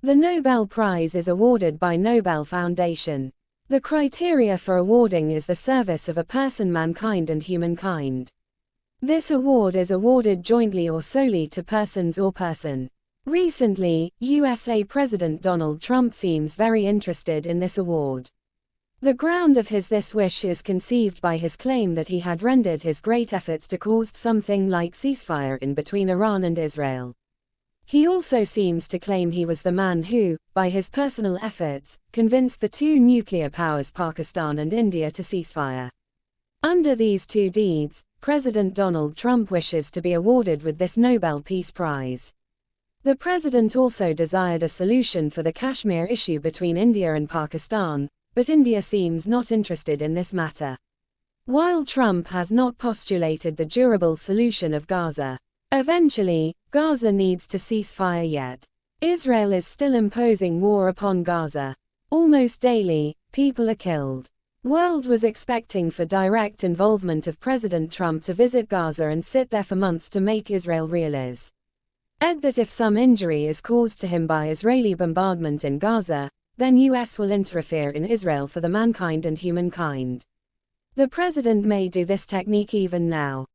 The Nobel Prize is awarded by Nobel Foundation. The criteria for awarding is the service of a person, mankind and humankind. This award is awarded jointly or solely to persons or person. Recently, USA President Donald Trump seems very interested in this award. The ground of this wish is conceived by his claim that he had rendered his great efforts to cause something like ceasefire in between Iran and Israel. He also seems to claim he was the man who, by his personal efforts, convinced the two nuclear powers Pakistan and India to ceasefire. Under these two deeds, President Donald Trump wishes to be awarded with this Nobel Peace Prize. The president also desired a solution for the Kashmir issue between India and Pakistan, but India seems not interested in this matter. While Trump has not postulated the durable solution of Gaza. Eventually, Gaza needs to cease fire yet. Israel is still imposing war upon Gaza. Almost daily, people are killed. World was expecting for direct involvement of President Trump to visit Gaza and sit there for months to make Israel realize that if some injury is caused to him by Israeli bombardment in Gaza, then US will interfere in Israel for the mankind and humankind. The president may do this technique even now.